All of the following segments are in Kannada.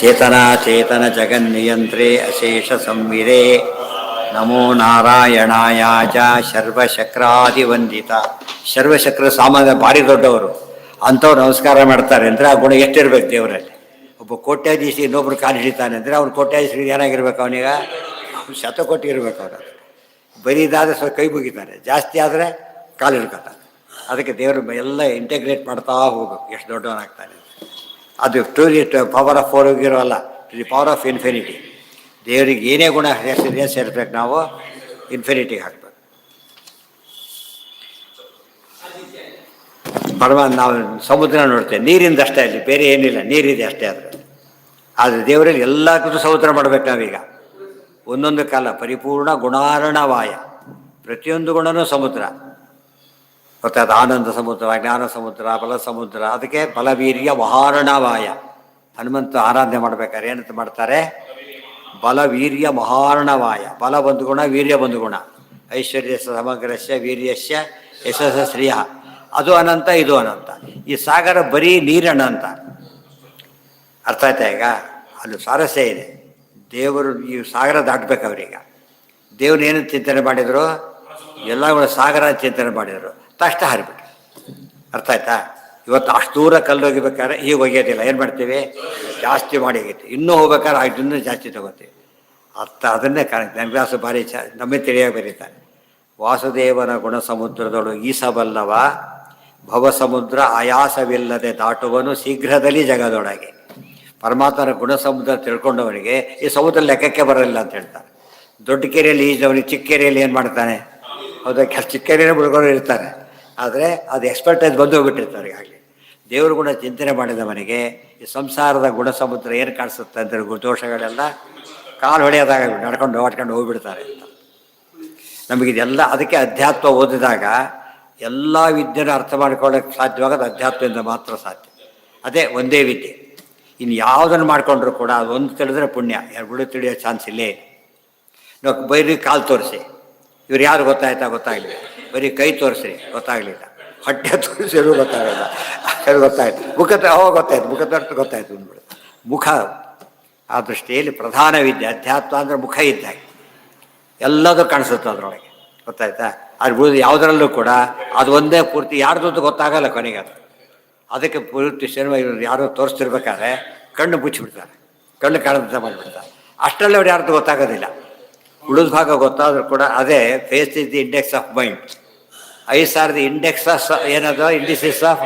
ಚೇತನ ಜಗನ್ನಿಯಂತ್ರೇ ಅಶೇಷ ಸಂವಿದೆ ನಮೋ ನಾರಾಯಣಾಯ ಚ ಸರ್ವಶಕ್ರಾದಿವಂದಿತ. ಸರ್ವಶಕ್ರ ಸಾಮಾನ್ಯ ಭಾರಿ ದೊಡ್ಡವರು ಅಂಥವ್ರು ನಮಸ್ಕಾರ ಮಾಡ್ತಾರೆ ಅಂದರೆ ಆ ಗುಣ ಎಷ್ಟಿರ್ಬೇಕು ದೇವರಲ್ಲಿ. ಒಬ್ಬ ಕೋಟ್ಯಾಧೀಶ ಇನ್ನೊಬ್ರು ಕಾಲು ಹಿಡಿತಾನೆ ಅಂದರೆ ಅವ್ನು ಕೋಟ್ಯಾಧೀಶರಿಗೆ ಏನಾಗಿರ್ಬೇಕು, ಅವನೀಗ ಶತಕೋಟಿ ಇರಬೇಕು. ಅವರ ಬರೀದಾದರೆ ಸ್ವಲ್ಪ ಕೈ ಮುಗಿತಾನೆ, ಜಾಸ್ತಿ ಆದರೆ ಕಾಲು ಹಿಡ್ಕೊತಾನೆ. ಅದಕ್ಕೆ ದೇವರು ಎಲ್ಲ ಇಂಟೆಗ್ರೇಟ್ ಮಾಡ್ತಾ ಹೋಗ್ಬೇಕು, ಎಷ್ಟು ದೊಡ್ಡವನಾಗ್ತಾನೆ. ಅದು to the power of four ಇರೋಲ್ಲ, to the power of infinity. ದೇವರಿಗೆ ಏನೇ ಗುಣ ಸೇರಿಸ್ಬೇಕು, ನಾವು ಇನ್ಫಿನಿಟಿಗೆ ಹಾಕ್ಬೇಕು. ನಾವು ಸಮುದ್ರ ನೋಡ್ತೇವೆ, ನೀರಿಂದ ಅಷ್ಟೇ, ಅಲ್ಲಿ ಬೇರೆ ಏನಿಲ್ಲ, ನೀರಿದೆ ಅಷ್ಟೇ. ಆದರೆ ದೇವರಲ್ಲಿ ಎಲ್ಲಕ್ಕೂ ಸಮುದ್ರ ಮಾಡಬೇಕು ನಾವೀಗ. ಒಂದೊಂದು ಕಾಲ ಪರಿಪೂರ್ಣ ಗುಣಾರ್ಣವಾಯ, ಪ್ರತಿಯೊಂದು ಗುಣನೂ ಸಮುದ್ರ ಗೊತ್ತಾದ. ಆನಂದ ಸಮುದ್ರ, ಜ್ಞಾನ ಸಮುದ್ರ, ಬಲ ಸಮುದ್ರ. ಅದಕ್ಕೆ ಬಲವೀರ್ಯ ಮಹಾರ್ಣವಾಯ. ಹನುಮಂತ ಆರಾಧನೆ ಮಾಡ್ಬೇಕಾದ್ರೆ ಏನಂತ ಮಾಡ್ತಾರೆ? ಬಲವೀರ್ಯ ಮಹಾರ್ಣವಾಯ. ಬಲ ಒಂದು ಗುಣ, ವೀರ್ಯ ಒಂದು ಗುಣ. ಐಶ್ವರ್ಯ ಸಮಗ್ರಸ್ಯ ವೀರ್ಯಸ್ಯ ಯಶಸ್ಸ ಶ್ರೇಯ. ಅದು ಅನಂತ, ಇದು ಅನಂತ. ಈ ಸಾಗರ ಬರೀ ನೀರಣ ಅಂತ ಅರ್ಥ ಆಯ್ತಾ? ಈಗ ಅಲ್ಲಿ ಸ್ವಾರಸ್ಯ ಇದೆ. ದೇವರು ಈ ಸಾಗರ ದಾಟಬೇಕು. ಅವ್ರೀಗ ದೇವ್ರು ಏನು ಚಿಂತನೆ ಮಾಡಿದರು? ಎಲ್ಲ ಸಾಗರ ಚಿಂತನೆ ಮಾಡಿದರು. ತಕ್ಷಣ ಹರಿಬಿಟ್ರು. ಅರ್ಥ ಆಯ್ತಾ? ಇವತ್ತು ಅಷ್ಟು ದೂರ ಕಲ್ಲು ಹೋಗಿಬೇಕಾದ್ರೆ ಈಗ ಒಗೆಯೋದಿಲ್ಲ, ಏನು ಮಾಡ್ತೀವಿ? ಜಾಸ್ತಿ ಮಾಡಿ ಒಗೀತೀವಿ. ಇನ್ನೂ ಹೋಗ್ಬೇಕಾದ್ರೆ ಇನ್ನೂ ಜಾಸ್ತಿ ತಗೋತೀವಿ. ಅದನ್ನೇ ವ್ಯಾಸ ಭಾರಿ ನಮ್ಮೇ ತಿಳಿಯಾಗಿ ಬರೀತಾರೆ. ವಾಸುದೇವನ ಗುಣ ಸಮುದ್ರದೊಳು ಈಸಬಲ್ಲವ, ಭವ ಸಮುದ್ರ ಆಯಾಸವಿಲ್ಲದೆ ದಾಟುವನು ಶೀಘ್ರದಲ್ಲಿ ಜಗದೊಳಗೆ. ಪರಮಾತ್ಮನ ಗುಣ ಸಮುದ್ರ ತಿಳ್ಕೊಂಡವನಿಗೆ ಈ ಸಮುದ್ರ ಲೆಕ್ಕಕ್ಕೆ ಬರೋಲ್ಲ ಅಂತ ಹೇಳ್ತಾರೆ. ದೊಡ್ಡ ಕೆರೆಯಲ್ಲಿ ಈಜವನಿಗೆ ಚಿಕ್ಕ ಕೆರೆಯಲ್ಲಿ ಏನು ಮಾಡ್ತಾನೆ? ಹೌದಾ, ಚಿಕ್ಕ ಕೆರೆಯಲ್ಲಿ ಮುಳುಗೋರು ಇರ್ತಾರೆ, ಆದರೆ ಅದು ಎಕ್ಸ್ಪರ್ಟೈಸ್ ಬಂದು ಹೋಗ್ಬಿಟ್ಟಿರ್ತಾರೆ. ಈಗಾಗಲೇ ದೇವ್ರ ಗುಣ ಚಿಂತನೆ ಮಾಡಿದವನಿಗೆ ಈ ಸಂಸಾರದ ಗುಣ ಸಮುದ್ರ ಏನು ಕಾಣಿಸುತ್ತೆ ಅಂದರೆ ದೋಷಗಳೆಲ್ಲ ಕಾಲು ಹೊಡೆಯೋದಾಗ ನಡ್ಕೊಂಡು ಹೋಗ್ಬಿಡ್ತಾರೆ ಅಂತ. ನಮಗಿದೆಲ್ಲ ಅದಕ್ಕೆ ಅಧ್ಯಾತ್ಮ ಓದಿದಾಗ ಎಲ್ಲ ವಿದ್ಯೆನ ಅರ್ಥ ಮಾಡ್ಕೊಳ್ಳೋಕ್ಕೆ ಸಾಧ್ಯವಾಗೋದು ಅಧ್ಯಾತ್ಮದಿಂದ ಮಾತ್ರ ಸಾಧ್ಯ. ಅದೇ ಒಂದೇ ವಿದ್ಯೆ. ಇನ್ನು ಯಾವುದನ್ನು ಮಾಡ್ಕೊಂಡ್ರು ಕೂಡ ಅದು ಒಂದು ತಿಳಿದ್ರೆ ಪುಣ್ಯ, ಎರಡು ತಿಳಿಯೋ ಚಾನ್ಸ್ ಇಲ್ಲೇ ಇದೆ. ನಾವು ಬರೀ ಕಾಲು ತೋರಿಸಿ ಇವ್ರು ಯಾರು ಗೊತ್ತಾಗಲಿಲ್ಲ. ಬರೀ ಕೈ ತೋರಿಸ್ರಿ, ಗೊತ್ತಾಗಲಿಲ್ಲ. ಹೊಟ್ಟೆ ತೋರಿಸಿದ್ರು ಗೊತ್ತಾಗಲಿಲ್ಲ. ಗೊತ್ತಾಯ್ತು. ಮುಖ ಗೊತ್ತಾಯ್ತು, ಮುಖ ತೋರಿಸಿ ಗೊತ್ತಾಯ್ತು ಅಂದ್ಬಿಡು. ಮುಖ ಆ ದೃಷ್ಟಿಯಲ್ಲಿ ಪ್ರಧಾನ ವಿದ್ಯೆ. ಅಧ್ಯಾತ್ಮ ಅಂದರೆ ಮುಖ ಇದ್ದಾಗೆ ಎಲ್ಲದೂ ಕಾಣಿಸುತ್ತೆ ಅದರೊಳಗೆ, ಗೊತ್ತಾಯ್ತಾ? ಅದು ಉಳಿದು ಯಾವುದರಲ್ಲೂ ಕೂಡ ಅದು ಒಂದೇ ಪೂರ್ತಿ ಯಾರ್ದು ಗೊತ್ತಾಗಲ್ಲ ಕೊನೆಗೆ. ಅದಕ್ಕೆ ಪೂರ್ತಿ ಸಿನಿಮಾ ಇವರು ಯಾರೋ ತೋರಿಸ್ತಿರ್ಬೇಕಾದ್ರೆ ಕಣ್ಣು ಮುಚ್ಚಿಬಿಡ್ತಾರೆ, ಕಣ್ಣು ಕಾಣದಂತ ಮಾಡಿಬಿಡ್ತಾರೆ. ಅಷ್ಟರಲ್ಲಿ ಅವ್ರು ಯಾರ್ದು ಗೊತ್ತಾಗೋದಿಲ್ಲ. ಉಳಿದ ಭಾಗ ಗೊತ್ತಾದರೂ ಕೂಡ ಅದೇ face is the index of mind, eyes are the index of ಏನದು ಇಂಡಿಸಿಸ್ ಆಫ್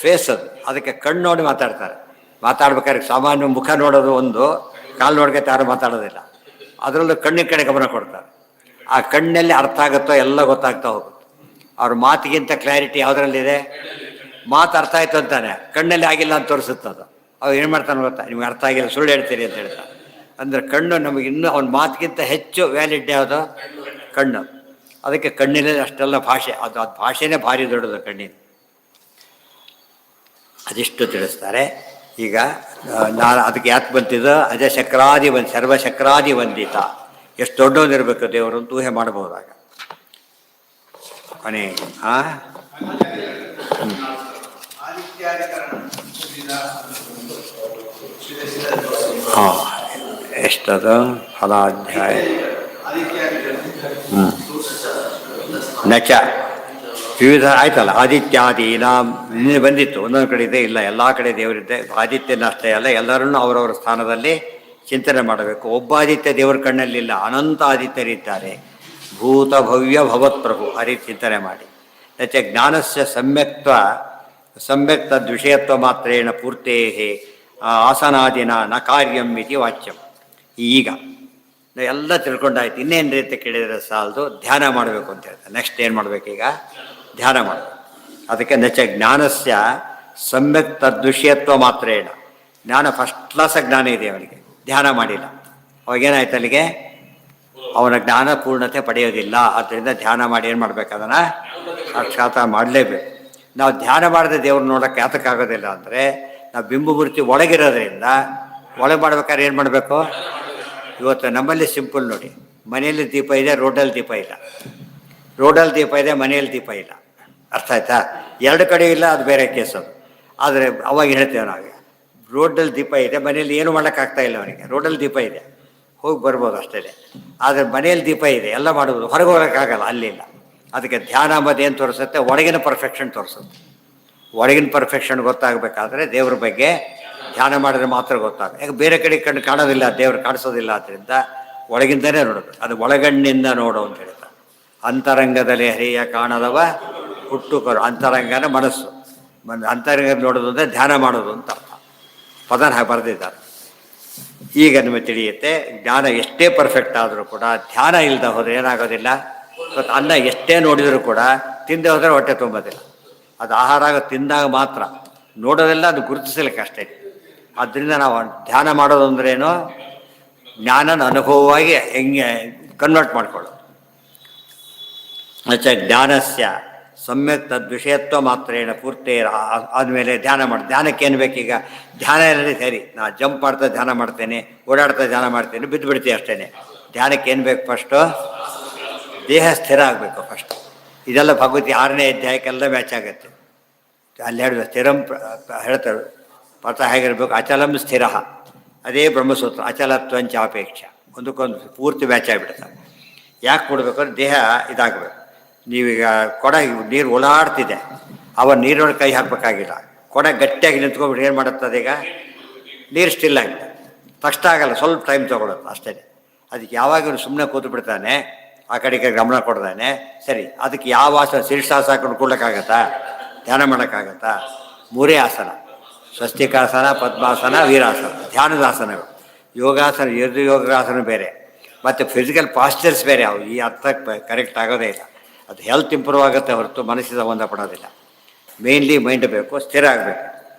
ಫೇಸ್. ಅದಕ್ಕೆ ಕಣ್ಣು ನೋಡಿ ಮಾತಾಡ್ಬೇಕಾದ್ರೆ ಸಾಮಾನ್ಯ ಮುಖ ನೋಡೋದು ಒಂದು, ಕಾಲು ನೋಡ್ಕೆ ಯಾರು ಮಾತಾಡೋದಿಲ್ಲ. ಅದರಲ್ಲೂ ಕಣ್ಣಿನ ಕಡೆ ಗಮನ ಕೊಡ್ತಾರೆ. ಆ ಕಣ್ಣಲ್ಲಿ ಅರ್ಥ ಆಗುತ್ತೋ ಎಲ್ಲ ಗೊತ್ತಾಗ್ತಾ ಹೋಗುತ್ತೆ. ಅವ್ರ ಮಾತಿಗಿಂತ ಕ್ಲಾರಿಟಿ ಯಾವುದರಲ್ಲಿದೆ? ಮಾತು ಅರ್ಥ ಆಯಿತು ಅಂತಾನೆ, ಕಣ್ಣಲ್ಲಿ ಆಗಿಲ್ಲ ಅಂತ ತೋರಿಸುತ್ತದು. ಅವ್ರು ಏನು ಮಾಡ್ತಾನೆ ಗೊತ್ತಾ? ನಿಮ್ಗೆ ಅರ್ಥ ಆಗಿಲ್ಲ, ಸುಳ್ಳು ಹೇಳ್ತೀರಿ ಅಂತ ಹೇಳ್ತಾರೆ. ಅಂದರೆ ಕಣ್ಣು ನಮಗೆ ಇನ್ನೂ ಅವನ ಮಾತಿಗಿಂತ ಹೆಚ್ಚು ವ್ಯಾಲಿಡ್ ಯಾವುದು? ಕಣ್ಣು. ಅದಕ್ಕೆ ಕಣ್ಣಿನಲ್ಲಿ ಅಷ್ಟೆಲ್ಲ ಭಾಷೆ, ಅದು ಭಾಷೆನೇ ಭಾರಿ ದೊಡ್ಡದು ಕಣ್ಣಿನ. ಅದಿಷ್ಟು ತಿಳಿಸ್ತಾರೆ. ಈಗ ನಾನು ಅದಕ್ಕೆ ಯಾಕೆ ಬಂತಿದ್ದು? ಸರ್ವಶಕ್ರಾದಿ ವಂದಿತ. ಎಷ್ಟು ದೊಡ್ಡವನಿರಬೇಕು ದೇವರು ಅಂತ ಊಹೆ ಮಾಡಬಹುದಾಗ. ಕೊನೆ ಎಷ್ಟದು ಫಲಾಧ್ಯಾಯ ನಚ ವಿವಿಧ ಆಯ್ತಲ್ಲ. ಆದಿತ್ಯಾದೀನ ನಿನ್ನೆ ಬಂದಿತ್ತು, ಒಂದೊಂದು ಕಡೆ ಇದೆ, ಇಲ್ಲ ಎಲ್ಲ ಕಡೆ ದೇವರಿದ್ದೆ. ಆದಿತ್ಯನ ಅಷ್ಟೇ ಅಲ್ಲ, ಎಲ್ಲರನ್ನೂ ಅವರವರ ಸ್ಥಾನದಲ್ಲಿ ಚಿಂತನೆ ಮಾಡಬೇಕು. ಒಬ್ಬ ಆದಿತ್ಯ ದೇವರ ಕಣ್ಣಲ್ಲಿಲ್ಲ, ಅನಂತ ಆದಿತ್ಯರಿದ್ದಾರೆ. ಭೂತ ಭವ್ಯ ಭವತ್ ಪ್ರಭು ಆ ರೀತಿ ಚಿಂತನೆ ಮಾಡಿ. ನಚ ಜ್ಞಾನಸ್ಯ ಸಮ್ಯಕ್ ತದ್ವಿಷಯತ್ವ ಮಾತ್ರೇಣ ಪೂರ್ತೇ ಆಸನಾದಿನ ನ ಕಾರ್ಯಂ ಇತಿ ವಾಚ್ಯಂ. ಈಗ ಎಲ್ಲ ತಿಳ್ಕೊಂಡಾಯ್ತು, ಇನ್ನೇನು ರೀತಿ ಕೇಳಿದರೆ ಸಾಲದು, ಧ್ಯಾನ ಮಾಡಬೇಕು ಅಂತ ಹೇಳ್ತಾರೆ. ನೆಕ್ಸ್ಟ್ ಏನು ಮಾಡಬೇಕೀಗ? ಧ್ಯಾನ ಮಾಡಬೇಕು. ಅದಕ್ಕೆ ನಚ ಜ್ಞಾನಸ್ಯ ಸಮ್ಯಕ್ ತದ್ವಿಷಯತ್ವ ಮಾತ್ರೇಣ. ಜ್ಞಾನ ಫಸ್ಟ್ ಕ್ಲಾಸ್ ಜ್ಞಾನ ಇದೆ ಅವನಿಗೆ, ಧ್ಯಾನ ಮಾಡಿಲ್ಲ. ಅವಾಗೇನಾಯ್ತು? ಅಲ್ಲಿಗೆ ಅವನ ಜ್ಞಾನ ಪೂರ್ಣತೆ ಪಡೆಯೋದಿಲ್ಲ. ಆದ್ದರಿಂದ ಧ್ಯಾನ ಮಾಡಿ ಏನು ಮಾಡಬೇಕು? ಅದನ್ನು ಸಾಕ್ಷಾತ್ ಮಾಡಲೇಬೇಕು. ನಾವು ಧ್ಯಾನ ಮಾಡದೆ ದೇವ್ರು ನೋಡೋಕ್ಕೆ ಯಾತಕ್ಕಾಗೋದಿಲ್ಲ ಅಂದರೆ, ನಾವು ಬಿಂಬಮೂರ್ತಿ ಒಳಗಿರೋದ್ರಿಂದ ಒಳಗೆ ಮಾಡ್ಬೇಕಾದ್ರೆ ಏನು ಮಾಡಬೇಕು? ಇವತ್ತು ನಮ್ಮಲ್ಲಿ ಸಿಂಪಲ್ ನೋಡಿ, ಮನೆಯಲ್ಲಿ ದೀಪ ಇದೆ, ರೋಡಲ್ಲಿ ದೀಪ ಇಲ್ಲ. ರೋಡಲ್ಲಿ ದೀಪ ಇದೆ, ಮನೆಯಲ್ಲಿ ದೀಪ ಇಲ್ಲ. ಅರ್ಥ ಆಯ್ತಾ? ಎರಡು ಕಡೆ ಇಲ್ಲ, ಅದು ಬೇರೆ ಕೇಸು. ಆದರೆ ಅವಾಗ ಹೇಳ್ತೇವೆ ನಾವು, ರೋಡಲ್ಲಿ ದೀಪ ಇದೆ, ಮನೇಲಿ ಏನು ಮಾಡೋಕ್ಕಾಗ್ತಾ ಇಲ್ಲ ಅವನಿಗೆ. ರೋಡಲ್ಲಿ ದೀಪ ಇದೆ, ಹೋಗಿ ಬರ್ಬೋದು ಅಷ್ಟೇ. ಆದರೆ ಮನೆಯಲ್ಲಿ ದೀಪ ಇದೆ, ಎಲ್ಲ ಮಾಡ್ಬೋದು, ಹೊರಗೆ ಹೋಗೋಕ್ಕಾಗಲ್ಲ, ಅಲ್ಲಿಲ್ಲ. ಅದಕ್ಕೆ ಧ್ಯಾನ ಅಂಬೋದು ಏನು ತೋರಿಸುತ್ತೆ? ಒಳಗಿನ ಪರ್ಫೆಕ್ಷನ್ ತೋರಿಸುತ್ತೆ. ಒಳಗಿನ ಪರ್ಫೆಕ್ಷನ್ ಗೊತ್ತಾಗಬೇಕಾದ್ರೆ ದೇವ್ರ ಬಗ್ಗೆ ಧ್ಯಾನ ಮಾಡಿದ್ರೆ ಮಾತ್ರ ಗೊತ್ತಾಗುತ್ತೆ. ಯಾಕೆ ಬೇರೆ ಕಡೆ ಕಣ್ಣು ಕಾಣೋದಿಲ್ಲ, ದೇವ್ರು ಕಾಣಿಸೋದಿಲ್ಲ. ಆದ್ದರಿಂದ ಒಳಗಿಂದನೇ ನೋಡೋದು. ಅದು ಒಳಗಣ್ಣಿಂದ ನೋಡು ಅಂತ ಹೇಳ್ತಾರೆ. ಅಂತರಂಗದಲ್ಲಿ ಹರಿಯ ಕಾಣದವ ಹುಟ್ಟು ಕರು. ಅಂತರಂಗನ ಮನಸ್ಸು, ಅಂತರಂಗ ನೋಡೋದು ಅಂದರೆ ಧ್ಯಾನ ಮಾಡೋದು ಅಂತ ಅರ್ಥ. ಪದನ ಹಾಗೆ ಬರೆದಿದ್ದಾರೆ. ಈಗ ನಿಮಗೆ ತಿಳಿಯುತ್ತೆ, ಜ್ಞಾನ ಎಷ್ಟೇ ಪರ್ಫೆಕ್ಟ್ ಆದರೂ ಕೂಡ ಧ್ಯಾನ ಇಲ್ಲದೆ ಹೋದರೆ ಏನಾಗೋದಿಲ್ಲ. ಇವತ್ತು ಅನ್ನ ಎಷ್ಟೇ ನೋಡಿದರೂ ಕೂಡ ತಿಂದೆ ಹೋದರೆ ಹೊಟ್ಟೆ ತುಂಬೋದಿಲ್ಲ. ಅದು ಆಹಾರ ತಿಂದಾಗ ಮಾತ್ರ, ನೋಡೋದೆಲ್ಲ ಅದು ಗುರುತಿಸಲಿಕ್ಕೆ ಅಷ್ಟೇ. ಆದ್ದರಿಂದ ನಾವು ಧ್ಯಾನ ಮಾಡೋದು ಅಂದ್ರೇನು? ಜ್ಞಾನನ ಅನುಭವವಾಗಿ ಹೆಂಗೆ ಕನ್ವರ್ಟ್ ಮಾಡ್ಕೊಳ್ಳೋದು. ಜ್ಞಾನಸ್ಯ ಸಮ್ಯಕ್ ತದ್ವಿಷಯತ್ವ ಮಾತ್ರೇಣ ಪೂರ್ತಿ ಆದಮೇಲೆ ಧ್ಯಾನ ಮಾಡಿ. ಧ್ಯಾನಕ್ಕೆ ಏನು ಬೇಕೀಗ? ಧ್ಯಾನ ಇರಲಿ ಸರಿ, ನಾ ಜಂಪ್ ಮಾಡ್ತಾ ಧ್ಯಾನ ಮಾಡ್ತೇನೆ, ಓಡಾಡ್ತಾ ಧ್ಯಾನ ಮಾಡ್ತೇನೆ, ಬಿದ್ದು ಬಿಡ್ತೀವಿ ಅಷ್ಟೇ. ಧ್ಯಾನಕ್ಕೆ ಏನು ಬೇಕು? ಫಸ್ಟು ದೇಹ ಸ್ಥಿರ ಆಗಬೇಕು ಫಸ್ಟ್. ಇದೆಲ್ಲ ಭಗವತಿ 6ನೇ ಅಧ್ಯಾಯಕ್ಕೆಲ್ಲ ಮ್ಯಾಚ್ ಆಗುತ್ತೆ. ಅಲ್ಲಿ ಹೇಳಿದ ಸ್ಥಿರಂ ಹೇಳ್ತಾರೆ ಪಥ ಹೇಗಿರಬೇಕು? ಅಚಲಂ ಸ್ಥಿರ. ಅದೇ ಬ್ರಹ್ಮಸೂತ್ರ, ಅಚಲತ್ವಂಚಾಪೇಕ್ಷ. ಒಂದಕ್ಕೊಂದು ಪೂರ್ತಿ ಮ್ಯಾಚ್ ಆಗಿಬಿಡ್ತಾರೆ. ಯಾಕೆ ಕೊಡಬೇಕಂದ್ರೆ ದೇಹ ಇದಾಗಬೇಕು. ನೀವೀಗ ಕೊಡ ನೀರು ಓಲಾಡ್ತಿದೆ, ಅವ ನೀರೊಳಗೆ ಕೈ ಹಾಕಬೇಕಾಗಿಲ್ಲ. ಕೊಡ ಗಟ್ಟಿಯಾಗಿ ನಿಂತ್ಕೊಂಡ್ಬಿಟ್ಟು ಏನು ಮಾಡುತ್ತದೆ? ಈಗ ನೀರು ಸ್ಟಿಲ್ ಆಗಿದೆ, ತಕ್ಷಣ ಆಗಲ್ಲ, ಸ್ವಲ್ಪ ಟೈಮ್ ತೊಗೊಳುತ್ತೆ ಅಷ್ಟೇ. ಅದಕ್ಕೆ ಯಾವಾಗ ಸುಮ್ಮನೆ ಕೂತು ಬಿಡ್ತಾನೆ, ಆ ಕಡೆಗೆ ಗಮನ ಕೊಡ್ತಾನೆ, ಸರಿ. ಅದಕ್ಕೆ ಯಾವ ಆಸನ? ಶೀರ್ಷಾಸ ಹಾಕೊಂಡು ಕೂಡಕ್ಕಾಗತ್ತಾ? ಧ್ಯಾನ ಮಾಡೋಕ್ಕಾಗತ್ತಾ? 3 ಆಸನ: ಸ್ವಸ್ತಿಕಾಸನ, ಪದ್ಮಾಸನ, ವೀರಾಸನ, ಧ್ಯಾನದ ಆಸನಗಳು. ಯೋಗಾಸನ, ಯೋಗಾಸನ ಬೇರೆ, ಮತ್ತು ಫಿಸಿಕಲ್ ಪಾಸ್ಚರ್ಸ್ ಬೇರೆ. ಅವು ಈ ಅರ್ಥಕ್ಕೆ ಕರೆಕ್ಟ್ ಆಗೋದೇ ಇಲ್ಲ. ಅದು ಹೆಲ್ತ್ ಇಂಪ್ರೂವ್ ಆಗುತ್ತೆ ಹೊರತು ಮನಸ್ಸಿಗೆ ಸಂಬಂಧಪಡೋದಿಲ್ಲ. ಮೇನ್ಲಿ ಮೈಂಡ್ ಬೇಕು, ಸ್ಥಿರ ಆಗಬೇಕು.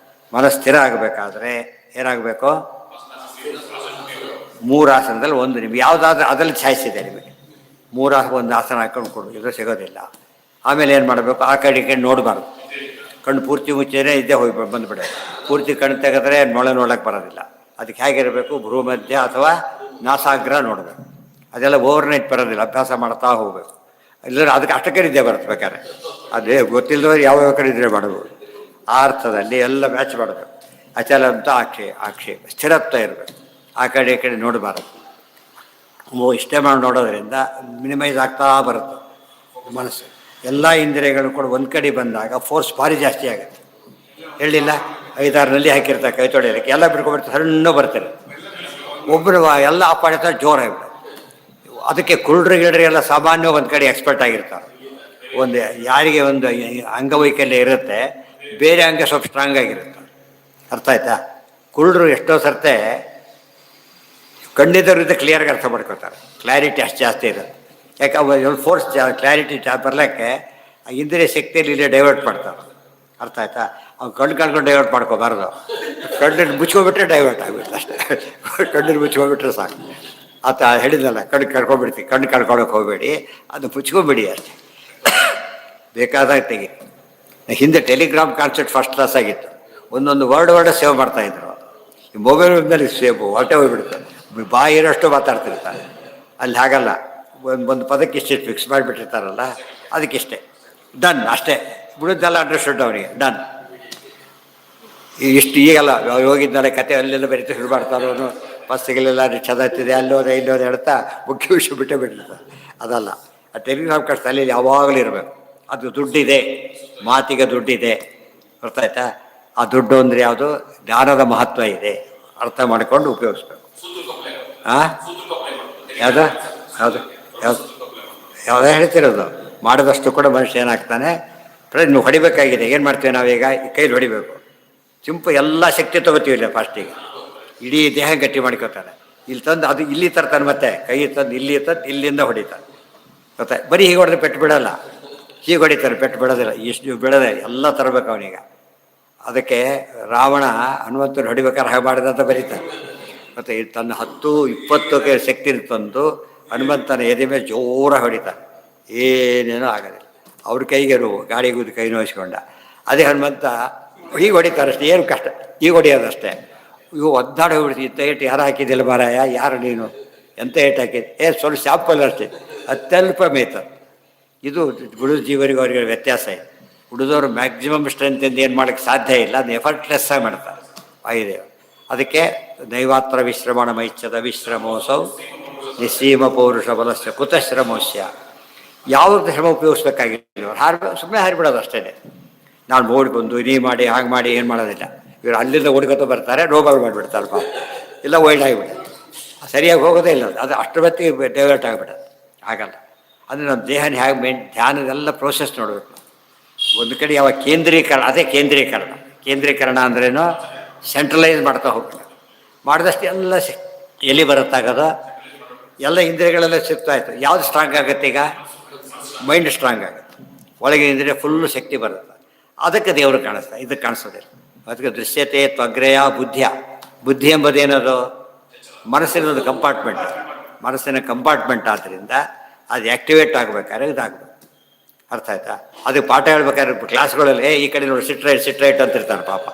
ಮನಸ್ಸು ಸ್ಥಿರ ಆಗಬೇಕಾದ್ರೆ ಏನಾಗಬೇಕು? 3 ಆಸನದಲ್ಲಿ ಒಂದು ನಿಮಗೆ ಯಾವುದಾದ್ರೂ ಅದರಲ್ಲಿ ಚಾಯ್ಸ್ ಇದೆ ನಿಮಗೆ. 3 ಒಂದು ಆಸನ ಹಾಕೊಂಡು ಕೊಡು, ಇದು ಸಿಗೋದಿಲ್ಲ. ಆಮೇಲೆ ಏನು ಮಾಡಬೇಕು? ಆ ಕಡೆ ಈ ಕಡೆ ನೋಡಬಾರ್ದು. ಕಣ್ಣು ಪೂರ್ತಿ ಮುಚ್ಚೇನೆ ಇದ್ದೇ ಹೋಗಿ ಬಂದುಬಿಡ. ಪೂರ್ತಿ ಕಣ್ಣು ತೆಗೆದ್ರೆ ನೋಡೋಕ್ಕೆ ಬರೋದಿಲ್ಲ. ಅದಕ್ಕೆ ಹೇಗಿರಬೇಕು? ಭ್ರೂ ಮಧ್ಯ ಅಥವಾ ನಾಸಾಗ್ರ ನೋಡಬೇಕು. ಅದೆಲ್ಲ ಓವರ್ನೈಟ್ ಬರೋದಿಲ್ಲ, ಅಭ್ಯಾಸ ಮಾಡ್ತಾ ಹೋಗಬೇಕು. ಇಲ್ಲದ್ರೆ ಅದಕ್ಕೆ ಅಷ್ಟಕ್ಕೆ ನಿದ್ದೆ ಬರುತ್ತೆ ಬೇಕಾದ್ರೆ. ಅದೇ ಗೊತ್ತಿಲ್ಲದವ್ರು ಯಾವ್ಯಾವ ಕಡೆ ಇದ್ರೆ ಮಾಡಬಹುದು. ಆ ಅರ್ಥದಲ್ಲಿ ಎಲ್ಲ ಮ್ಯಾಚ್ ಮಾಡಬೇಕು. ಅಚಲ ಅಂತ ಆಕ್ಷೇಪ ಸ್ಥಿರತ್ವ ಇರಬೇಕು. ಆ ಕಡೆ ಈ ಕಡೆ ನೋಡಬಾರದು. ಇಷ್ಟೇ ಮಾಡಿ ನೋಡೋದ್ರಿಂದ ಮಿನಿಮೈಸ್ ಆಗ್ತಾ ಬರುತ್ತೆ ಮನಸ್ಸು. ಎಲ್ಲ ಇಂದ್ರಿಯಗಳು ಕೂಡ ಒಂದು ಕಡೆ ಬಂದಾಗ ಫೋರ್ಸ್ ಭಾರಿ ಜಾಸ್ತಿ ಆಗುತ್ತೆ. ಹೇಳಿಲ್ಲ, 5-6 ನಲ್ಲಿ ಹಾಕಿರ್ತಾರೆ ಕೈ ತೊಳೆಯೋದಕ್ಕೆ, ಎಲ್ಲ ಬಿಡ್ಕೊಬಿಡ್ತಾರೆ, ಸಣ್ಣ ಬರ್ತಾರೆ. ಒಬ್ಬರು ಎಲ್ಲ ಆಪಾಡಿತಾರೆ, ಜೋರಾಗಿಬಿಡ. ಅದಕ್ಕೆ ಕುರುಡ್ರಿ ಗಿಡ್ರಿ ಎಲ್ಲ ಸಾಮಾನ್ಯವಾಗಿ ಒಂದು ಕಡೆ ಎಕ್ಸ್ಪರ್ಟ್ ಆಗಿರ್ತಾರೆ. ಒಂದು ಯಾರಿಗೆ ಒಂದು ಅಂಗವೈಕಲ್ಯ ಇರುತ್ತೆ, ಬೇರೆ ಅಂಗ ಸ್ವಲ್ಪ ಸ್ಟ್ರಾಂಗ್ ಆಗಿರುತ್ತೆ. ಅರ್ಥ ಆಯ್ತಾ? ಕುರುಡ್ರು ಎಷ್ಟೋ ಸರ್ತೆ ಖಂಡಿತರಿಂದ ಕ್ಲಿಯರ್ಗೆ ಅರ್ಥ ಮಾಡ್ಕೋತಾರೆ. ಕ್ಲಾರಿಟಿ ಅಷ್ಟು ಜಾಸ್ತಿ ಇರುತ್ತೆ. ಯಾಕೆ ಅವ್ರು ಫೋರ್ಸ್ ಕ್ಲಾರಿಟಿ ಬರಲಿಕ್ಕೆ ಇಂದ್ರಿಯ ಶಕ್ತಿಯಲ್ಲಿ ಇಲ್ಲೇ ಡೈವರ್ಟ್ ಮಾಡ್ತಾರೆ. ಅರ್ಥ ಆಯ್ತಾ? ಅವ್ನು ಕಣ್ಕೊಂಡು ಡೈವರ್ಟ್ ಮಾಡ್ಕೋಬಾರ್ದು. ಕಣ್ಣನ್ನು ಮುಚ್ಕೊಬಿಟ್ರೆ ಡೈವರ್ಟ್ ಆಗಿಬಿಡುತ್ತೆ ಅಷ್ಟೇ. ಕಣ್ಣನ್ನು ಮುಚ್ಕೊಬಿಟ್ರೆ ಸಾಕು. ಆತ ಹೇಳಿದ್ನಲ್ಲ, ಕಣ್ಣು ಕಳ್ಕೊಬಿಡ್ತೀವಿ, ಕಣ್ಣು ಕಳ್ಕೊಳಕ್ಕೆ ಹೋಗಬೇಡಿ, ಅದು ಮುಚ್ಕೊಬೇಡಿ ಅಷ್ಟೇ. ಬೇಕಾದಾಗ ತೆಗಿ. ಹಿಂದೆ ಟೆಲಿಗ್ರಾಮ್ ಕಾನ್ಸೆಪ್ಟ್ ಫಸ್ಟ್ ಕ್ಲಾಸ್ ಆಗಿತ್ತು. ಒಂದೊಂದು ವರ್ಡ್ ಸೇವ್ ಮಾಡ್ತಾಯಿದ್ರು. ಈ ಮೊಬೈಲ್ ಮೇಲೆ ಸೇವ್ ಹೊಟ್ಟೆ ಹೋಗ್ಬಿಡ್ತಾರೆ, ಬಾಯಿ ಇರೋಷ್ಟು ಮಾತಾಡ್ತಿರ್ತಾರೆ. ಅಲ್ಲಿ ಹಾಗಲ್ಲ, ಒಂದು ಪದಕ್ಕೆ ಇಷ್ಟಿಷ್ಟು ಫಿಕ್ಸ್ ಮಾಡಿಬಿಟ್ಟಿರ್ತಾರಲ್ಲ, ಅದಕ್ಕಿಷ್ಟೇ, ಡನ್ ಅಷ್ಟೇ. ಬಿಡುದ್ದೆಲ್ಲ ಅಂಡರ್ಸ್ಟುಡ್ ಅವನಿಗೆ, ಡನ್. ಇಷ್ಟು ಈಗೆಲ್ಲ ಹೋಗಿದ್ನಲ್ಲ ಕತೆ ಅಲ್ಲೆಲ್ಲ ಬರೀತಾ ಶುರು ಮಾಡ್ತಾರೋನು, ಬಸ್ಸಿಗೆಲ್ಲ ಚದತ್ತಿದೆ, ಅಲ್ಲೋದೆ ಇಲ್ಲೋದೆ ಹೇಳ್ತಾ ಮುಖ್ಯ ವಿಷಯ ಬಿಟ್ಟಿರ್ತಾರೆ. ಅದಲ್ಲ, ಆ ಟೆಲಿಗ್ರಾಮ್ ಕಷ್ಟ ತಲೆಯಲ್ಲಿ ಯಾವಾಗಲೂ ಇರಬೇಕು. ಅದು ದುಡ್ಡಿದೆ, ಮಾತಿಗೆ ದುಡ್ಡಿದೆ. ಗೊತ್ತಾಯ್ತಾ? ಆ ದುಡ್ಡು ಅಂದರೆ ಯಾವುದು? ಜ್ಞಾನದ ಮಹತ್ವ ಇದೆ, ಅರ್ಥ ಮಾಡಿಕೊಂಡು ಉಪಯೋಗಿಸ್ಬೇಕು. ಯಾವುದು ಯಾವುದು ಯಾವುದು ಯಾವುದೇ ಹೇಳ್ತಿರೋದು? ಮಾಡಿದಷ್ಟು ಕೂಡ ಮನುಷ್ಯ ಏನಾಗ್ತಾನೆ? ನೀವು ಹೊಡಿಬೇಕಾಗಿದೆ. ಏನು ಮಾಡ್ತೀವಿ ನಾವೀಗ? ಕೈಲಿ ಹೊಡಿಬೇಕು. ಎಲ್ಲ ಶಕ್ತಿ ತೊಗೋತೀವಿ ಇಲ್ಲ ಫಾಸ್ಟಿಗೆ, ಇಡೀ ದೇಹ ಗಟ್ಟಿ ಮಾಡ್ಕೋತಾನೆ. ಇಲ್ಲಿ ತಂದು ಅದು ಇಲ್ಲಿ ತರ್ತಾನೆ, ಮತ್ತೆ ಕೈ ತಂದು ಇಲ್ಲಿ ತಂದು ಇಲ್ಲಿಂದ ಹೊಡಿತಾನೆ. ಗೊತ್ತಾ? ಬರೀ ಹೀಗೆ ಹೊಡೆದ್ರೆ ಪೆಟ್ಟು ಬಿಡೋಲ್ಲ, ಹೀಗೆ ಹೊಡಿತಾರೆ, ಪೆಟ್ಟು ಬಿಡೋದಿಲ್ಲ. ಇಷ್ಟು ಬಿಡೋದೆ ಎಲ್ಲ ತರಬೇಕು ಅವನೀಗ. ಅದಕ್ಕೆ ರಾವಣ ಹನುಮಂತನ ಹೊಡಿಬೇಕಾದ್ರೆ ಹಾಗೆ ಮಾಡಿದಂತ ಬರೀತಾನೆ. ಮತ್ತು ತನ್ನ 10-20 ಶಕ್ತಿ ತಂದು ಹನುಮಂತನ ಎದೆ ಮೇಲೆ ಜೋರಾಗಿ ಹೊಡಿತಾನೆ, ಏನೇನೋ ಆಗೋದಿಲ್ಲ. ಅವ್ರ ಕೈಗೆ ಗಾಳಿಗೂದು ಕೈ ನೋಯಿಸ್ಕೊಂಡ. ಅದೇ ಹನುಮಂತ ಹೀಗೆ ಹೊಡಿತಾರಷ್ಟೇ, ಏನು ಕಷ್ಟ, ಈಗ ಹೊಡಿಯೋದಷ್ಟೇ. ಇವು ಒದ್ದಾಡಿ ಹೋಗ್ಬಿಡ್ತೀವಿ. ಇಂಥ ಏಟು ಯಾರು ಹಾಕಿದ್ದಿಲ್ಲ ಮಾರಾಯ, ಯಾರು ನೀನು, ಎಂಥ ಏಟು ಹಾಕಿದ್ದು? ಸ್ವಲ್ಪ ಶಾಪಲ್ಲಿ ಅಷ್ಟೇ, ಅತ್ಯಲ್ಪ ಮೇತ. ಇದು ಗುಡು ಜೀವರಿಗೆ ಅವರಿಗೆ ವ್ಯತ್ಯಾಸ ಇದೆ. ಉಳಿದವರು ಮ್ಯಾಕ್ಸಿಮಮ್ ಸ್ಟ್ರೆಂತ್ ಇಂದ ಏನು ಮಾಡೋಕ್ಕೆ ಸಾಧ್ಯ ಇಲ್ಲ, ಅದು ಎಫರ್ಟ್ಲೆಸ್ ಆಗಿ ಮಾಡ್ತಾರೆ. ವಾಯುದೇವ ಅದಕ್ಕೆ ನೈವಾತ್ರ ವಿಶ್ರಮಣ ಮೈಚ್ಛದ ವಿಶ್ರಮೋಸೌ ನಿಸ್ಸೀಮ ಪೌರುಷ ಬಲಸ್ಯ ಕುತಶ್ರಮೋಸ್ಯ. ಯಾವ್ದು ಶ್ರಮ ಉಪಯೋಗಿಸ್ಬೇಕಾಗಿಲ್ಲ, ಸುಮ್ಮನೆ ಹಾರಿಬಿಡೋದು ಅಷ್ಟೇ. ನಾನು ನೋಡಿ ಬಂದು ನೀ ಮಾಡಿ ಹಾಗೆ ಮಾಡಿ ಏನು ಮಾಡೋದಿಲ್ಲ. ಇವರು ಅಲ್ಲಿಂದ ಹುಡುಗತ್ತು ಬರ್ತಾರೆ, ರೋಗಗಳು ಮಾಡಿಬಿಡ್ತಾರೆ ಪಾಪ, ಇಲ್ಲ ವೈಲ್ಡ್ ಆಗಿಬಿಡುತ್ತೆ, ಸರಿಯಾಗಿ ಹೋಗೋದೇ ಇಲ್ಲ. ಅದು ಅಷ್ಟರ ಹೊತ್ತಿಗೆ ಡೈವರ್ಟ್ ಆಗಿಬಿಡೋದು. ಆಗಲ್ಲ. ಅಂದರೆ ನಮ್ಮ ದೇಹನ ಹೇಗೆ ಧ್ಯಾನದೆಲ್ಲ ಪ್ರೋಸೆಸ್ ನೋಡಬೇಕು. ಒಂದು ಕಡೆ ಯಾವ ಕೇಂದ್ರೀಕರಣ, ಅದೇ ಕೇಂದ್ರೀಕರಣ. ಕೇಂದ್ರೀಕರಣ ಅಂದ್ರೇನು, ಸೆಂಟ್ರಲೈಸ್ ಮಾಡ್ತಾ ಹೋಗ್ಬೇಕು. ಮಾಡಿದಷ್ಟು ಎಲ್ಲ ಎಲ್ಲಿ ಬರುತ್ತಾಗದ, ಎಲ್ಲ ಇಂದ್ರಿಯಗಳೆಲ್ಲ ಸಿಗ್ತಾಯಿತ್ತು. ಯಾವುದು ಸ್ಟ್ರಾಂಗ್ ಆಗುತ್ತೆ ಈಗ? ಮೈಂಡ್ ಸ್ಟ್ರಾಂಗ್ ಆಗುತ್ತೆ. ಒಳಗೆ ಇಂದ್ರಿಯ ಫುಲ್ಲು ಶಕ್ತಿ ಬರುತ್ತೆ. ಅದಕ್ಕೆ ದೇವರು ಕಾಣಿಸ್ತಾ, ಇದಕ್ಕೆ ಕಾಣಿಸೋದಿಲ್ಲ. ಅದಕ್ಕೆ ದೃಶ್ಯತೆ ತ್ವಗ್ರೆಯ ಬುದ್ಧಿಯ. ಬುದ್ಧಿ ಎಂಬುದೇನದು? ಮನಸ್ಸಿನೊಂದು ಕಂಪಾರ್ಟ್ಮೆಂಟ್. ಮನಸ್ಸಿನ ಕಂಪಾರ್ಟ್ಮೆಂಟ್ ಆದ್ದರಿಂದ ಅದು ಆ್ಯಕ್ಟಿವೇಟ್ ಆಗಬೇಕಾದ್ರೆ ಇದಾಗಬೇಕು. ಅರ್ಥ ಆಯ್ತಾ? ಅದಕ್ಕೆ ಪಾಠ ಹೇಳ್ಬೇಕಾದ್ರೆ ಕ್ಲಾಸ್ಗಳಲ್ಲಿ ಈ ಕಡೆ ನೋಡಿ ಸಿಟ್ರೈಟ್ ಅಂತಿರ್ತಾರೆ ಪಾಪ.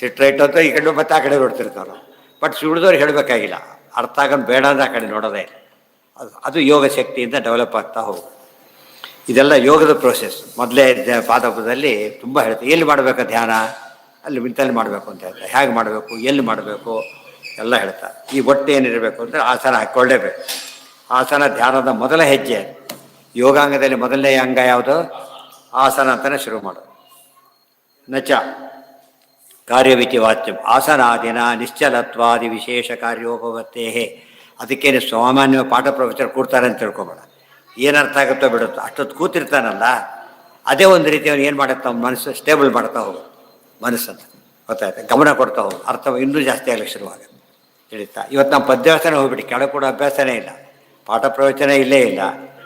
ಸಿಟ್ರೈಟ್ ಅಂತ ಈ ಕಡೆ ಮತ್ತೆ ಆ ಕಡೆ ನೋಡ್ತಿರ್ತಾರೆ. ಬಟ್ ಉಳಿದವ್ರಿಗೆ ಹೇಳಬೇಕಾಗಿಲ್ಲ, ಅರ್ಥ ಆಗೋದು ಬೇಡ ಅಂದರೆ ಆ ಕಡೆ ನೋಡೋದೇ ಇಲ್ಲ. ಅದು ಯೋಗ ಶಕ್ತಿಯಿಂದ ಡೆವಲಪ್ ಆಗ್ತಾ ಹೋಗು. ಇದೆಲ್ಲ ಯೋಗದ ಪ್ರೋಸೆಸ್. ಮೊದಲೇ ಪಾದಪದಲ್ಲಿ ತುಂಬ ಹೇಳ್ತಾರೆ, ಎಲ್ಲಿ ಮಾಡಬೇಕು ಧ್ಯಾನ, ಅಲ್ಲಿ ಇಂತಲ್ಲಿ ಮಾಡಬೇಕು ಅಂತ ಹೇಳ್ತಾರೆ. ಹೇಗೆ ಮಾಡಬೇಕು, ಎಲ್ಲಿ ಮಾಡಬೇಕು ಎಲ್ಲ ಹೇಳ್ತಾರೆ. ಈ ಹೊಟ್ಟೆ ಏನಿರಬೇಕು ಅಂದರೆ ಆಸನ ಹಾಕ್ಕೊಳ್ಳೇಬೇಕು. ಆಸನ ಧ್ಯಾನದ ಮೊದಲ ಹೆಜ್ಜೆ. ಯೋಗಾಂಗದಲ್ಲಿ ಮೊದಲನೇ ಅಂಗ ಯಾವುದು? ಆಸನ ಅಂತಲೇ ಶುರು ಮಾಡೋದು. ನಚ ಕಾರ್ಯವಿತಿ ವಾಚ್ಯಂ ಆಸನಾದಿನ ನಿಶ್ಚಲತ್ವಾದಿ ವಿಶೇಷ ಕಾರ್ಯೋಪವತ್ತೇ. ಅದಕ್ಕೇನೆ ಸಾಮಾನ್ಯ ಪಾಠ ಪ್ರವಚನ ಕೊಡ್ತಾರೆ ಅಂತ ತಿಳ್ಕೊಬೇಡ. ಏನರ್ಥ ಆಗುತ್ತೋ ಬಿಡುತ್ತೋ, ಅಷ್ಟೊತ್ತು ಕೂತಿರ್ತಾನಲ್ಲ, ಅದೇ ಒಂದು ರೀತಿ ಅವನು ಏನು ಮಾಡುತ್ತೆ, ಅವ್ನ ಮನಸ್ಸು ಸ್ಟೇಬಲ್ ಮಾಡ್ತಾ ಹೋಗೋದು. ಮನಸ್ಸನ್ನು ಗೊತ್ತಾಯ್ತು, ಗಮನ ಕೊಡ್ತಾ ಹೋಗೋದು. ಅರ್ಥ ಇನ್ನೂ ಜಾಸ್ತಿ ಆಗಲಿಕ್ಕೆ ಶುರುವಾಗುತ್ತೆ. ತಿಳಿತಾ? ಇವತ್ತು ನಾವು ಪದ್ಯಾಸನ ಹೋಗ್ಬಿಟ್ಟು ಕೆಳಗೆ ಕೊಡೋ ಅಭ್ಯಾಸನೇ ಇಲ್ಲ, ಪಾಠ ಪ್ರವಚನ ಇಲ್ಲೇ ಇಲ್ಲ,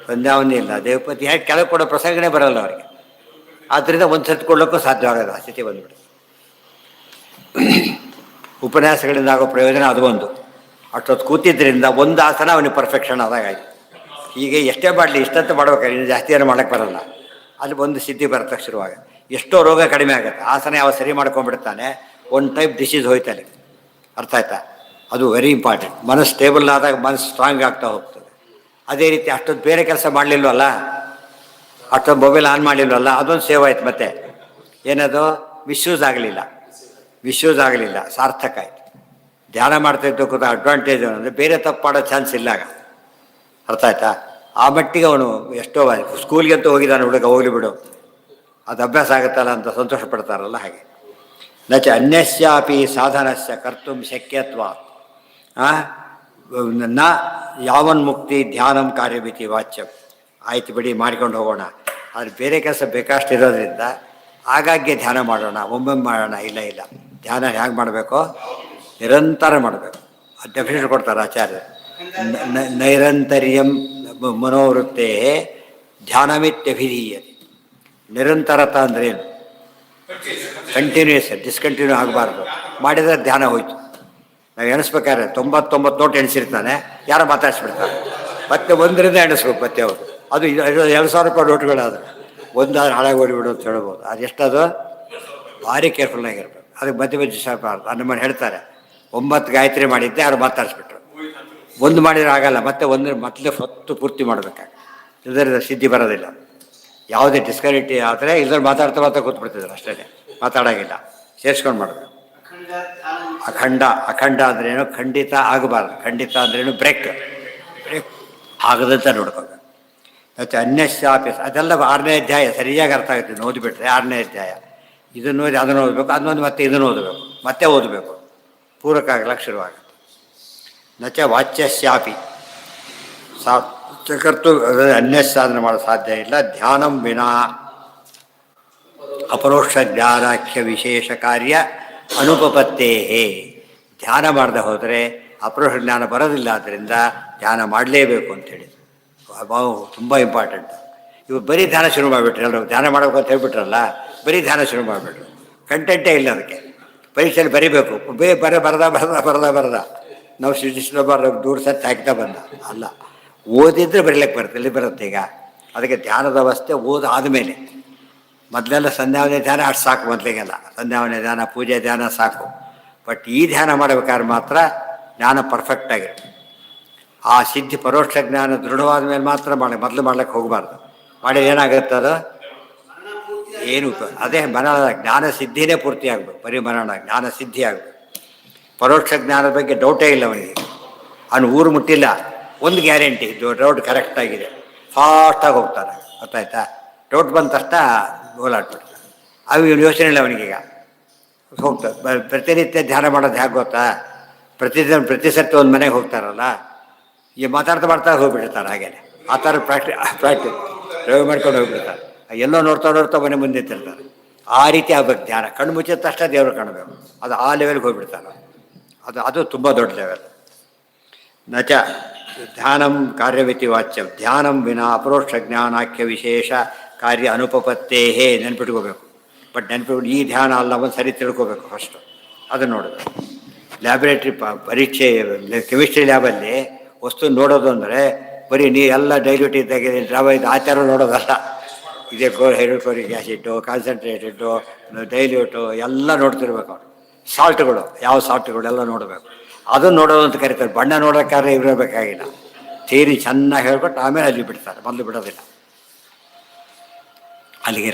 ಸಂಧ್ಯಾವನೇ ಇಲ್ಲ, ದೇವಪತಿ ಹೇಗೆ ಕೆಳಗೆ ಕೊಡೋ ಪ್ರಸಂಗನೇ ಬರೋಲ್ಲ ಅವರಿಗೆ. ಆದ್ದರಿಂದ ಒಂದು ಸತಿ ಕೊಡೋಕ್ಕೂ ಸಾಧ್ಯವಾಗಲ್ಲ, ಆ ಸ್ಥಿತಿ ಬಂದುಬಿಡುತ್ತೆ. ಉಪನ್ಯಾಸಗಳಿಂದ ಆಗೋ ಪ್ರಯೋಜನ ಅದು ಒಂದು. ಅಷ್ಟೊತ್ತು ಕೂತಿದ್ದರಿಂದ ಒಂದು ಆಸನ ಅವನಿಗೆ ಪರ್ಫೆಕ್ಷನ್ ಆದಾಗಾಯ್ತು. ಹೀಗೆ ಎಷ್ಟೇ ಮಾಡಲಿ ಇಷ್ಟಂತ ಮಾಡ್ಬೇಕಾದ್ರೆ ಇನ್ನು ಜಾಸ್ತಿ ಏನೂ ಮಾಡೋಕ್ಕೆ ಬರೋಲ್ಲ. ಅಲ್ಲಿ ಒಂದು ಸಿದ್ಧಿ ಬರ್ತಕ್ಕೆ ಶುರುವಾಗುತ್ತೆ. ಎಷ್ಟೋ ರೋಗ ಕಡಿಮೆ ಆಗುತ್ತೆ. ಆಸನ ಯಾವ ಸರಿ ಮಾಡ್ಕೊಂಡ್ಬಿಡ್ತಾನೆ, ಒಂದು ಟೈಪ್ ಡಿಸೀಸ್ ಹೋಯ್ತಲ್ಲಿ. ಅರ್ಥ ಆಯ್ತಾ? ಅದು ವೆರಿ ಇಂಪಾರ್ಟೆಂಟ್. ಮನಸ್ಸು ಸ್ಟೇಬಲ್ ಆದಾಗ ಮನಸ್ಸು ಸ್ಟ್ರಾಂಗ್ ಆಗ್ತಾ ಹೋಗ್ತದೆ. ಅದೇ ರೀತಿ ಅಷ್ಟೊಂದು ಬೇರೆ ಕೆಲಸ ಮಾಡಲಿಲ್ವಲ್ಲ, ಅಷ್ಟೊಂದು ಮೊಬೈಲ್ ಆನ್ ಮಾಡಲಿಲ್ವಲ್ಲ, ಅದೊಂದು ಸೇವ್ ಆಯ್ತು. ಮತ್ತೆ ಏನದು? ಮಿಸ್ಯೂಸ್ ಆಗಲಿಲ್ಲ, ಸಾರ್ಥಕ ಆಯಿತು. ಧ್ಯಾನ ಮಾಡ್ತಾ ಇದ್ದಕ್ಕೂ ಅಡ್ವಾಂಟೇಜ್ ಅಂದರೆ ಬೇರೆ ತಪ್ಪು ಮಾಡೋ ಚಾನ್ಸ್ ಇಲ್ಲ ಆಗ. ಅರ್ಥ ಆಯ್ತಾ? ಆ ಮಟ್ಟಿಗೆ ಅವನು ಎಷ್ಟೋ ಸ್ಕೂಲ್ಗೆ ಅಂತ ಹೋಗಿದ್ದಾನೆ ಹುಡುಗ, ಹೋಗಲಿ ಬಿಡು, ಅದು ಅಭ್ಯಾಸ ಆಗುತ್ತಲ್ಲ ಅಂತ ಸಂತೋಷ ಪಡ್ತಾರಲ್ಲ ಹಾಗೆ. ನಚ ಅನ್ಯಸ್ಯಾಪಿ ಸಾಧನಸ್ಯ ಕರ್ತುಂ ಶಕ್ಯತ್ವ ನ ಯಾವನ್ಮುಕ್ತಿ ಧ್ಯಾನಂ ಕಾರ್ಯವಿತಿ ವಾಚ್ಯಂ. ಆಯ್ತು ಬಿಡಿ, ಮಾಡ್ಕೊಂಡು ಹೋಗೋಣ. ಆದರೆ ಬೇರೆ ಕೆಲಸ ಬೇಕಷ್ಟಿರೋದ್ರಿಂದ ಆಗಾಗ್ಗೆ ಧ್ಯಾನ ಮಾಡೋಣ, ಒಮ್ಮೊಮ್ಮೆ ಮಾಡೋಣ. ಇಲ್ಲ, ಧ್ಯಾನ ಹೇಗೆ ಮಾಡಬೇಕು? ನಿರಂತರ ಮಾಡಬೇಕು. ಅದು ಡೆಫಿನೇಷನ್ ಕೊಡ್ತಾರೆ ಆಚಾರ್ಯ. ನೈರಂತರ್ಯಂ ಮನೋವೃತ್ತೇ ಧ್ಯಾನಮಿತ್ಯಭಿಧೀಯತೆ. ನಿರಂತರತ ಅಂದ್ರೇನು? ಕಂಟಿನ್ಯೂಸ್, ಡಿಸ್ಕಂಟಿನ್ಯೂ ಆಗಬಾರ್ದು. ಮಾಡಿದರೆ ಧ್ಯಾನ ಹೋಯ್ತು. ನಾವು ಎಣಿಸ್ಬೇಕಾದ್ರೆ 99 ನೋಟ್ ಎಣಿಸಿರ್ತಾನೆ, ಯಾರೋ ಮಾತಾಡಿಸ್ಬಿಡ್ತಾರೆ, ಮತ್ತೆ ಒಂದರಿಂದ ಎಣಿಸ್ಬೇಕು ಮತ್ತೆ ಅವರು. ಅದು 2,000 ರೂಪಾಯಿ ನೋಟ್ಗಳಾದ್ರೆ ಒಂದಾದ್ರೆ ಹಾಳಾಗಿ ಓಡಿಬಿಡು ಅಂತ ಹೇಳ್ಬೋದು. ಅದು ಎಷ್ಟದು? ಭಾರಿ ಕೇರ್ಫುಲ್ಲಾಗಿರ್ಬೇಕು. ಅದಕ್ಕೆ ಮಧ್ಯೆ ಸಾಕಬಾರ್ದು. ನಮ್ಮನ್ನು ಹೇಳ್ತಾರೆ 9 ಗಾಯತ್ರಿ ಮಾಡಿದ್ದೆ, ಯಾರು ಮಾತಾಡಿಸ್ಬಿಟ್ರು. ಒಂದು ಮಾಡಿದ್ರೆ ಆಗಲ್ಲ, ಮತ್ತೆ ಮೊದಲೇ ಹೊತ್ತು ಪೂರ್ತಿ ಮಾಡಬೇಕಾಗ, ಇದರಿಂದ ಸಿದ್ಧಿ ಬರೋದಿಲ್ಲ. ಯಾವುದೇ ಡಿಸ್ಕರಿಟಿ ಆದರೆ ಇದ್ರಲ್ಲಿ ಮಾತಾಡ್ತಾ ಕೂತ್ಬಿಡ್ತಿದ್ರು ಅಷ್ಟೇ, ಮಾತಾಡೋಂಗಿಲ್ಲ, ಸೇರಿಸ್ಕೊಂಡು ಮಾಡಬೇಕು. ಅಖಂಡ ಅಂದ್ರೇನು? ಖಂಡಿತ ಆಗಬಾರ್ದು. ಖಂಡಿತ ಅಂದ್ರೇನು? ಬ್ರೇಕ್ ಆಗದಂತ ನೋಡ್ಕೋಬೇಕು. ಮತ್ತು ಅನ್ಯಶಾಪಿ ಅದೆಲ್ಲ 6ನೇ ಅಧ್ಯಾಯ ಸರಿಯಾಗಿ ಅರ್ಥ ಆಗುತ್ತೆ ಓದಿಬಿಟ್ರೆ. 6ನೇ ಅಧ್ಯಾಯ ಇದನ್ನು ಓದಿ ಅದನ್ನು ಓದಬೇಕು, ಅದನ್ನೊಂದು ಮತ್ತೆ ಇದನ್ನು ಓದಬೇಕು, ಮತ್ತೆ ಓದಬೇಕು, ಪೂರಕ ಆಗ್ಲಿಕ್ಕೆ ಶುರುವಾಗುತ್ತೆ. ನಚ ವಾಚ್ಯಶ್ಯಾಪಿ ಚಕರ್ತು ಅನ್ಯ ಸಾಧನೆ ಮಾಡೋ ಸಾಧ್ಯ ಇಲ್ಲ. ಧ್ಯಾನಂ ವಿನಾ ಅಪರೋಕ್ಷ ಜ್ಞಾನಾಖ್ಯ ವಿಶೇಷ ಕಾರ್ಯ ಅನುಪಪತ್ತೇ. ಧ್ಯಾನ ಮಾಡದೆ ಹೋದರೆ ಅಪರೋಕ್ಷ ಜ್ಞಾನ ಬರೋದಿಲ್ಲ. ಆದ್ದರಿಂದ ಧ್ಯಾನ ಮಾಡಲೇಬೇಕು ಅಂತೇಳಿ ತುಂಬ ಇಂಪಾರ್ಟೆಂಟ್. ಇವು ಬರೀ ಧ್ಯಾನ ಶುರು ಮಾಡಿಬಿಟ್ರಿ, ಎಲ್ಲರೂ ಧ್ಯಾನ ಮಾಡಬೇಕು ಅಂತ ಹೇಳ್ಬಿಟ್ರಲ್ಲ, ಬರೀ ಧ್ಯಾನ ಶುರು ಮಾಡಿಬಿಟ್ರು. ಕಂಟೆಂಟೇ ಇಲ್ಲ ಅದಕ್ಕೆ. ಪರೀಕ್ಷೆಯಲ್ಲಿ ಬರೀಬೇಕು, ಬರದ ನಾವು ಸೃಷ್ಟಿಸಬಾರ್ದು, ದೂರ ಸತ್ತು ಹಾಕ್ತಾ ಬಂದ ಅಲ್ಲ. ಓದಿದ್ರೆ ಬರೀಲಿಕ್ಕೆ ಬರುತ್ತೆ, ಎಲ್ಲಿ ಬರುತ್ತೆ ಈಗ? ಅದಕ್ಕೆ ಧ್ಯಾನದ ಅವಸ್ಥೆ ಆದಮೇಲೆ. ಮೊದಲೆಲ್ಲ ಸಂಧ್ಯಾವನೆ ಧ್ಯಾನ ಅಷ್ಟು ಸಾಕು, ಮೊದಲಿಗೆಲ್ಲ ಸಂಧ್ಯಾವನೆ ಧ್ಯಾನ, ಪೂಜೆ ಧ್ಯಾನ ಸಾಕು. ಬಟ್ ಈ ಧ್ಯಾನ ಮಾಡಬೇಕಾದ್ರೆ ಮಾತ್ರ ಜ್ಞಾನ ಪರ್ಫೆಕ್ಟಾಗಿರುತ್ತೆ. ಆ ಸಿದ್ಧಿ ಪರೋಕ್ಷ ಜ್ಞಾನ ದೃಢವಾದ ಮೇಲೆ ಮಾತ್ರ ಮೊದಲು ಮಾಡ್ಲಿಕ್ಕೆ ಹೋಗಬಾರ್ದು. ಮಾಡಿ ಏನಾಗುತ್ತೆ ಅದು? ಏನು ಅದೇ ಮನನ ಜ್ಞಾನ ಸಿದ್ಧಿನೇ ಪೂರ್ತಿ ಆಗಬೇಕು. ಬರೀ ಮನನ ಜ್ಞಾನ ಸಿದ್ಧಿ ಆಗಬೇಕು. ಪರೋಕ್ಷ ಜ್ಞಾನದ ಬಗ್ಗೆ ಡೌಟೇ ಇಲ್ಲ ಅವನಿಗೆ. ಅವನು ಊರು ಮುಟ್ಟಿಲ್ಲ, ಒಂದು ಗ್ಯಾರಂಟಿ, ರೋಡ್ ಕರೆಕ್ಟಾಗಿದೆ, ಫಾಸ್ಟಾಗಿ ಹೋಗ್ತಾನೆ. ಗೊತ್ತಾಯ್ತಾ? ರೋಡ್ ಬಂದ ತಕ್ಷಣ ಓಲಾಡ್ಬಿಡ್ತಾನೆ. ಅವು ಯೋಚನೆ ಇಲ್ಲ ಅವನಿಗೀಗ. ಹೋಗ್ತಾರೆ. ಪ್ರತಿನಿತ್ಯ ಧ್ಯಾನ ಮಾಡೋದು ಹೇಗೆ ಗೊತ್ತಾ? ಪ್ರತಿ ಸರ್ತಿ ಒಂದು ಮನೆಗೆ ಹೋಗ್ತಾರಲ್ಲ, ಈ ಮಾತಾಡ್ತಾ ಹೋಗ್ಬಿಡ್ತಾರೆ. ಹಾಗೇನೆ ಆ ಥರ ಪ್ರಾಕ್ಟೀಸ್ ಡ್ರೈವ್ ಮಾಡ್ಕೊಂಡು ಹೋಗ್ಬಿಡ್ತಾರೆ. ಎಲ್ಲೋ ನೋಡ್ತಾ ಮನೆ ಮುಂದೆ ನಿಂತಿರ್ತಾರೆ. ಆ ರೀತಿ ಆಗ್ಬೇಕು ಧ್ಯಾನ. ಕಣ್ಣು ಮುಚ್ಚಿದ ತಕ್ಷಣ ದೇವರು ಕಾಣಬೇಕು. ಅದು ಆ ಲೆವೆಲ್ಗೆ ಹೋಗ್ಬಿಡ್ತಾರೆ. ಅದು ತುಂಬ ದೊಡ್ಡ ಲೆವೆಲ್. ನಚ ಧ್ಯಾನಂ ಕಾರ್ಯವಿತಿ ವಾಚ್ಯಂ ಧ್ಯಾನಂ ವಿನಾ ಅಪರೋಕ್ಷ ಜ್ಞಾನಾಖ್ಯ ವಿಶೇಷ ಕಾರ್ಯ ಅನುಪಪತ್ತೇಹೇ. ನೆನ್ಪಿಟ್ಕೋಬೇಕು. ಬಟ್ ನೆನ್ಪಿಟ್ಕೊಂಡು ಈ ಧ್ಯಾನ ಅಲ್ಲ, ಒಂದು ಸರಿ ತಿಳ್ಕೋಬೇಕು ಫಸ್ಟು. ಅದನ್ನು ನೋಡಬೇಕು. ಲ್ಯಾಬ್ರೇಟ್ರಿ ಪರೀಕ್ಷೆ ಕೆಮಿಸ್ಟ್ರಿ ಲ್ಯಾಬಲ್ಲಿ ವಸ್ತು ನೋಡೋದು ಅಂದರೆ ಬರೀ ಎಲ್ಲ ಡೈಲ್ಯೂಟ್ ಇದ್ದಾಗೆ ದ್ರವ ಇದು ಆಚಾರ ನೋಡೋದಲ್ಲ. ಇದೇ ಹೈಡ್ರೋಕ್ಲೋರಿಕ್ ಆ್ಯಸಿಡ್ಡು, ಕಾನ್ಸಂಟ್ರೇಟೆಡ್ಡು, ಡೈಲ್ಯೂಟು ಎಲ್ಲ ನೋಡ್ತಿರ್ಬೇಕು ಅವರು. ಸಾಲ್ಟ್ಗಳು, ಯಾವ ಸಾಲ್ಟ್ಗಳು ಎಲ್ಲ ನೋಡಬೇಕು. ಅದನ್ನು ನೋಡೋದು ಅಂತ ಕರೀತಾರೆ. ಬಣ್ಣ ನೋಡೋಕ್ಕಾದ್ರೆ ಇರಬೇಕಾಗಿಲ್ಲ. ಥಿಯರಿ ಚೆನ್ನಾಗಿ ಹೇಳ್ಕೊಟ್ಟು ಆಮೇಲೆ ಅಲ್ಲಿ ಬಿಡ್ತಾರೆ, ಮೊದಲು ಬಿಡೋದಿಲ್ಲ. ಅಲ್ಲಿಗೆ